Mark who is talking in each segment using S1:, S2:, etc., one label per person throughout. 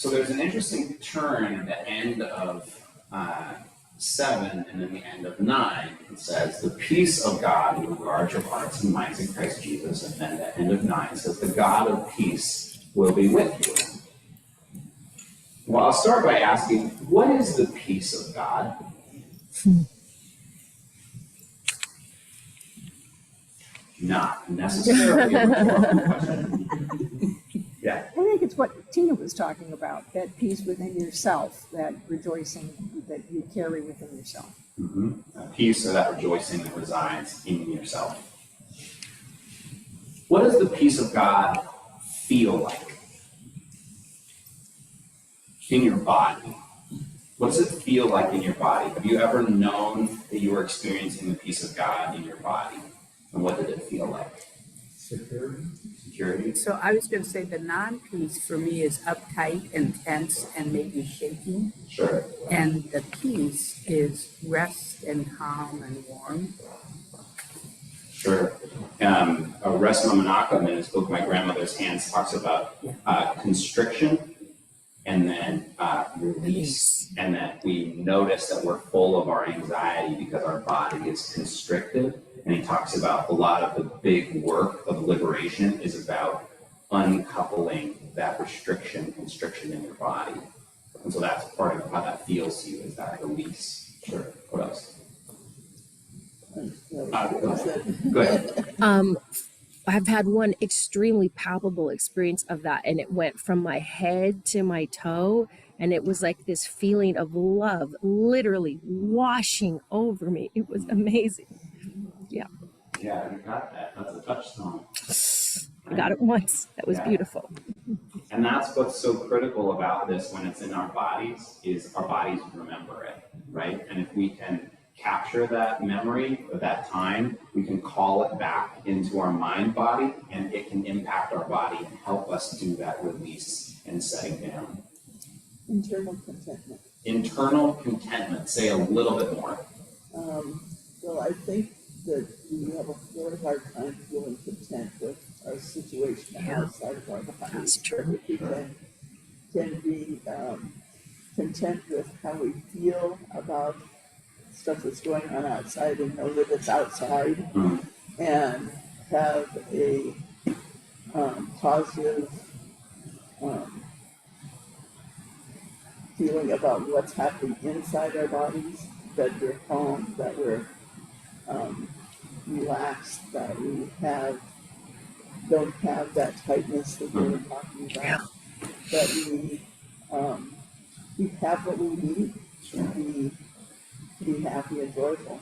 S1: So there's an interesting turn at the end of 7 and then the end of 9. It says, the peace of God will guard your hearts and minds in Christ Jesus. And then at the end of 9 says, the God of peace will be with you. Well, I'll start by asking, what is the peace of God? Not necessarily a rhetorical question. Yeah.
S2: I think it's what Tina was talking about, that peace within yourself, that rejoicing that you carry within yourself.
S1: Mm-hmm. A peace or that rejoicing that resides in yourself. What does the peace of God feel like in your body? What does it feel like in your body? Have you ever known that you were experiencing the peace of God in your body? And what did it feel like? Security.
S3: So I was going to say the non-peace for me is uptight and tense and maybe shaky.
S1: Sure.
S3: And the peace is rest and calm and warm.
S1: Sure. Resma Menachem in his book, My Grandmother's Hands, talks about constriction and then release. And that we notice that we're full of our anxiety because our body is constricted. And he talks about a lot of the big work of liberation is about uncoupling that constriction in your body. And so that's part of how that feels to you, is that release. Sure. What else? Go ahead.
S4: I've had one extremely palpable experience of that, and it went from my head to my toe, and it was like this feeling of love literally washing over me. It was amazing. Yeah.
S1: Yeah, you got that. That's a touchstone.
S4: I got it once. That was beautiful.
S1: And that's what's so critical about this when it's in our bodies, is our bodies remember it, right? And if we can capture that memory of that time, we can call it back into our mind body, and it can impact our body and help us do that release and setting down.
S5: Internal contentment.
S1: Internal contentment. Say a little bit more.
S5: Well, I think that we have a really hard time feeling content with our situation outside of our bodies.
S4: That's true.
S5: We can be content with how we feel about stuff that's going on outside and know that it's outside, and have a positive feeling about what's happening inside our bodies, that we're calm, that we're relaxed, that we don't have that tightness that we were talking about, that we have what we need to be happy and joyful,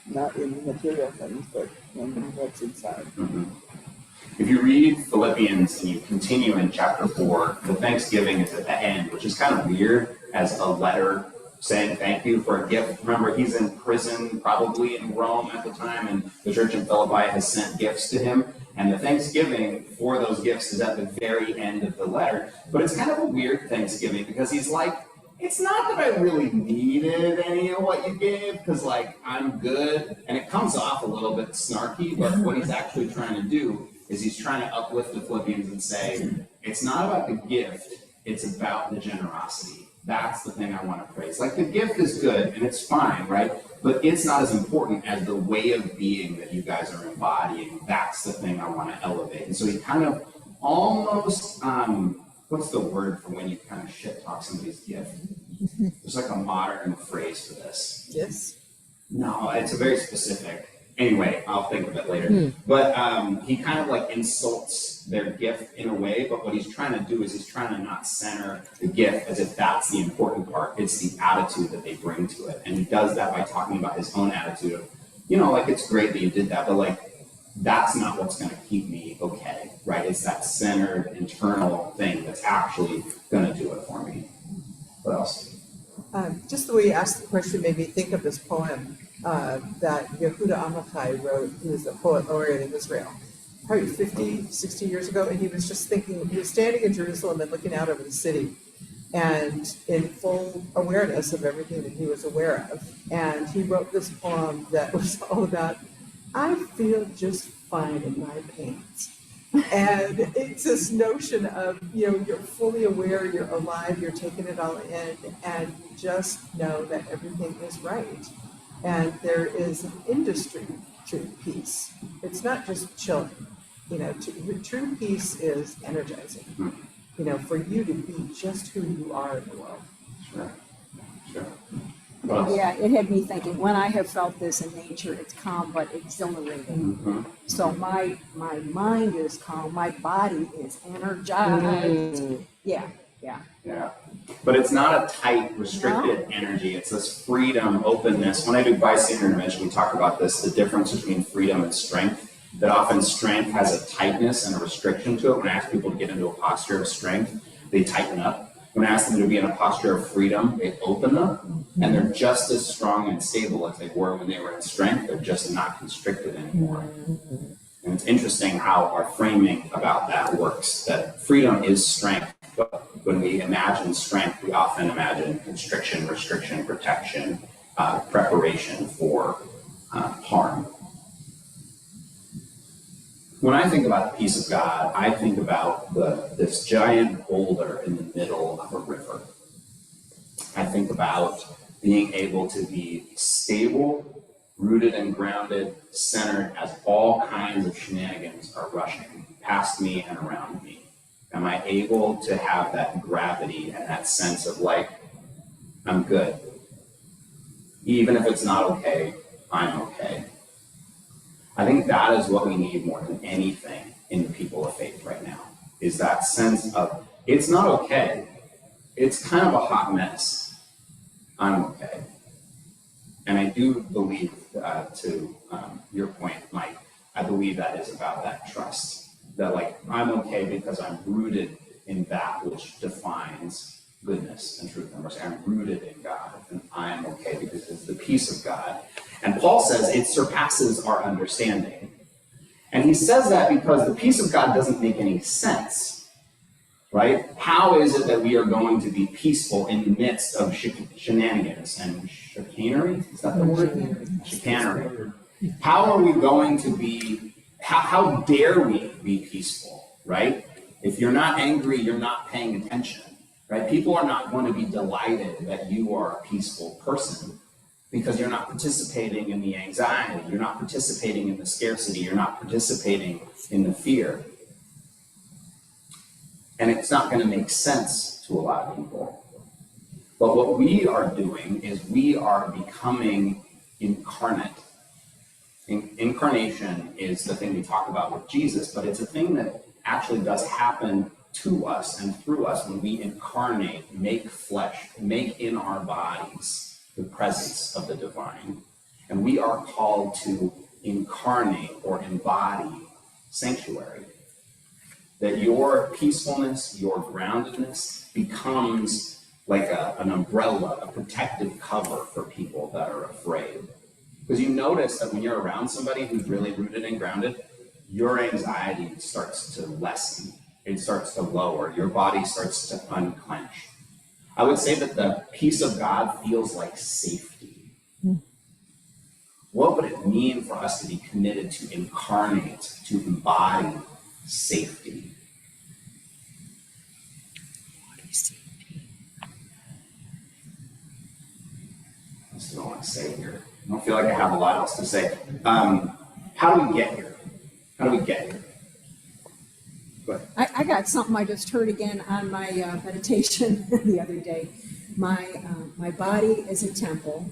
S5: not in material things, but in what's inside.
S1: Mm-hmm. If you read Philippians and you continue in chapter 4, the Thanksgiving is at the end, which is kind of weird as a letter saying thank you for a gift. Remember, he's in prison, probably in Rome at the time, and the church in Philippi has sent gifts to him. And the Thanksgiving for those gifts is at the very end of the letter. But it's kind of a weird Thanksgiving because he's like, it's not that I really needed any of what you gave, because like I'm good. And it comes off a little bit snarky, but what he's actually trying to do is he's trying to uplift the Philippians and say, it's not about the gift, it's about the generosity. That's the thing I want to praise. Like the gift is good and it's fine, right? But it's not as important as the way of being that you guys are embodying. That's the thing I want to elevate. And so he kind of almost, what's the word for when you kind of shit talk somebody's gift? There's like a modern phrase for this.
S5: Yes.
S1: No, it's a very specific. Anyway, I'll think of it later. But he kind of like insults their gift in a way, but what he's trying to do is he's trying to not center the gift as if that's the important part. It's the attitude that they bring to it. And he does that by talking about his own attitude of, like, it's great that you did that, but like, that's not what's going to keep me okay, right? It's that centered internal thing that's actually going to do it for me. What else?
S6: Just the way you asked the question made me think of this poem that Yehuda Amichai wrote, who is the poet laureate of Israel, probably 50, 60 years ago, and he was just thinking, he was standing in Jerusalem and looking out over the city, and in full awareness of everything that he was aware of. And he wrote this poem that was all about, I feel just fine in my pants. And it's this notion of, you're fully aware, you're alive, you're taking it all in, and you just know that everything is right. And there is an industry to peace. It's not just chilling. True peace is energizing. For you to be just who you are in the world.
S1: Sure. Well,
S2: Yeah, it had me thinking, when I have felt this in nature, it's calm but exhilarating.
S1: mhm.
S2: So my mind is calm, my body is energized. Yeah.
S1: Yeah, but it's not a tight, restricted energy. It's this freedom, openness. When I do bystander intervention, we talk about this, the difference between freedom and strength. That often strength has a tightness and a restriction to it. When I ask people to get into a posture of strength, they tighten up. When I ask them to be in a posture of freedom, they open up, and they're just as strong and stable as they were when they were in strength. They're just not constricted anymore. And it's interesting how our framing about that works, that freedom is strength, but when we imagine strength, we often imagine constriction, restriction, protection, preparation for harm. When I think about the peace of God, I think about this giant boulder in the middle of a river. I think about being able to be stable, rooted and grounded, centered as all kinds of shenanigans are rushing past me and around me. Am I able to have that gravity and that sense of like, I'm good. Even if it's not okay, I'm okay. I think that is what we need more than anything in the people of faith right now, is that sense of, it's not okay. It's kind of a hot mess. I'm okay. And I do believe, to your point, Mike, I believe that is about that trust. That like, I'm okay because I'm rooted in that which defines goodness and truth and mercy. I'm rooted in God, and I'm okay because it's the peace of God. And Paul says it surpasses our understanding. And he says that because the peace of God doesn't make any sense, right? How is it that we are going to be peaceful in the midst of shenanigans and chicanery? Is that the word? Chicanery. How are we going to be, how dare we be peaceful, right? If you're not angry, you're not paying attention, right? People are not going to be delighted that you are a peaceful person, because you're not participating in the anxiety, you're not participating in the scarcity, you're not participating in the fear. And it's not going to make sense to a lot of people. But what we are doing is we are becoming incarnate. Incarnation is the thing we talk about with Jesus, but it's a thing that actually does happen to us and through us when we incarnate, make flesh, make in our bodies the presence of the divine. And we are called to incarnate or embody sanctuary. That your peacefulness, your groundedness becomes like an umbrella, a protective cover for people that are afraid. Because you notice that when you're around somebody who's really rooted and grounded, your anxiety starts to lessen. It starts to lower. Your body starts to unclench. I would say that the peace of God feels like safety. What would it mean for us to be committed to incarnate, to embody safety? I still don't want to say here. I don't feel like I have a lot else to say. How do we get here? How do we get here?
S2: I got something I just heard again on my meditation the other day. My body is a temple.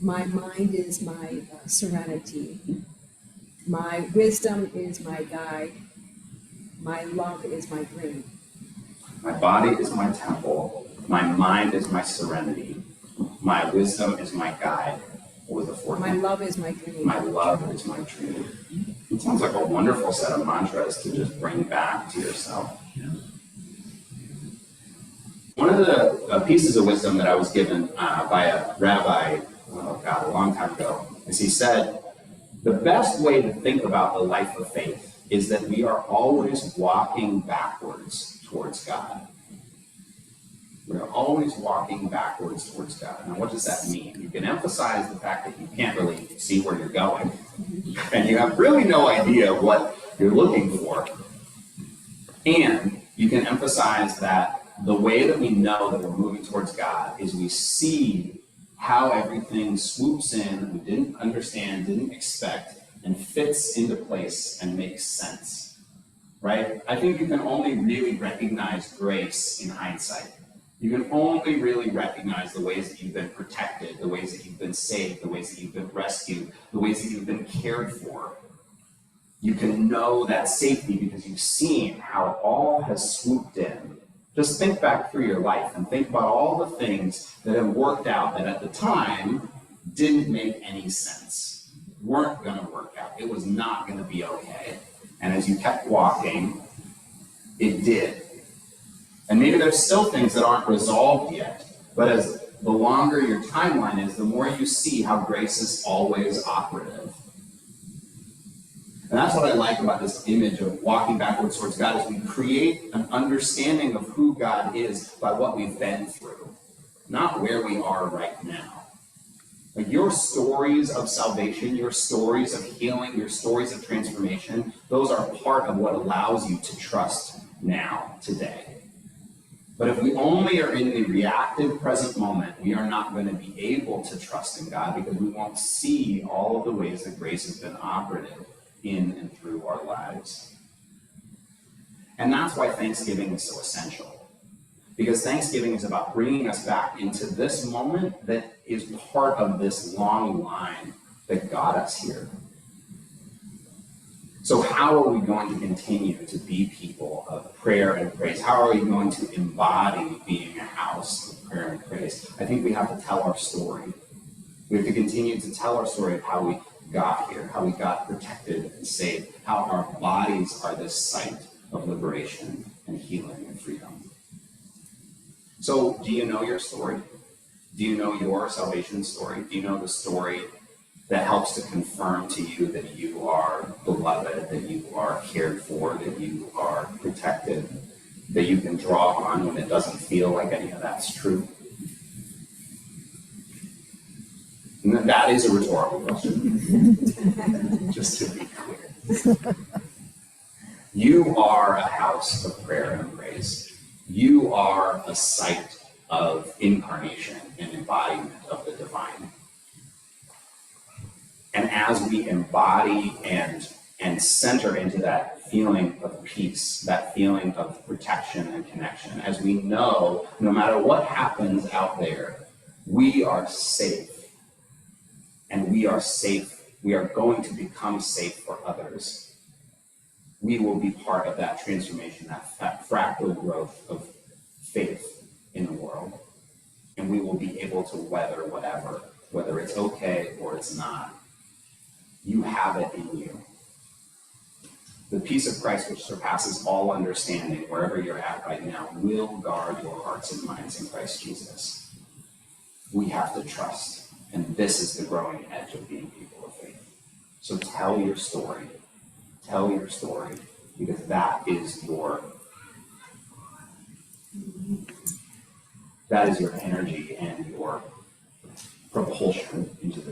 S2: My mind is my serenity. My wisdom is my guide. My love is my dream.
S1: My body is my temple. My mind is my serenity. My wisdom is my guide. What was the fourth
S2: My
S1: one?
S2: love is my dream.
S1: My love is my dream. It sounds like a wonderful set of mantras to just bring back to yourself. One of the pieces of wisdom that I was given by a rabbi, a long time ago, is he said, the best way to think about the life of faith is that we are always walking backwards towards God. We're always walking backwards towards God. Now, what does that mean? You can emphasize the fact that you can't really see where you're going, and you have really no idea what you're looking for. And you can emphasize that the way that we know that we're moving towards God is we see how everything swoops in, we didn't understand, didn't expect, and fits into place and makes sense, right? I think you can only really recognize grace in hindsight. You can only really recognize the ways that you've been protected, the ways that you've been saved, the ways that you've been rescued, the ways that you've been cared for. You can know that safety because you've seen how it all has swooped in. Just think back through your life and think about all the things that have worked out that at the time didn't make any sense, weren't going to work out. It was not going to be okay. And as you kept walking, it did. And maybe there's still things that aren't resolved yet, but as the longer your timeline is, the more you see how grace is always operative. And that's what I like about this image of walking backwards towards God, is we create an understanding of who God is by what we've been through, not where we are right now. Like your stories of salvation, your stories of healing, your stories of transformation, those are part of what allows you to trust now, today. But if we only are in the reactive present moment, we are not going to be able to trust in God because we won't see all of the ways that grace has been operative in and through our lives. And that's why Thanksgiving is so essential. Because Thanksgiving is about bringing us back into this moment that is part of this long line that got us here. So how are we going to continue to be people of prayer and praise? How are we going to embody being a house of prayer and praise? I think we have to tell our story. We have to continue to tell our story of how we got here, how we got protected and saved, how our bodies are this site of liberation and healing and freedom. So do you know your story? Do you know your salvation story? Do you know the story that helps to confirm to you that you are beloved, that you are cared for, that you are protected, that you can draw on when it doesn't feel like any of that's true? And that is a rhetorical question, just to be clear. You are a house of prayer and praise. You are a site of incarnation and embodiment of the divine. And as we embody and center into that feeling of peace, that feeling of protection and connection, as we know, no matter what happens out there, we are safe. And we are safe. We are going to become safe for others. We will be part of that transformation, that fractal growth of faith in the world. And we will be able to weather whatever, whether it's okay or it's not. You have it in you. The peace of Christ, which surpasses all understanding, wherever you're at right now, will guard your hearts and minds in Christ Jesus. We have to trust, and this is the growing edge of being people of faith. So tell your story. Tell your story, because that is your energy and your propulsion into the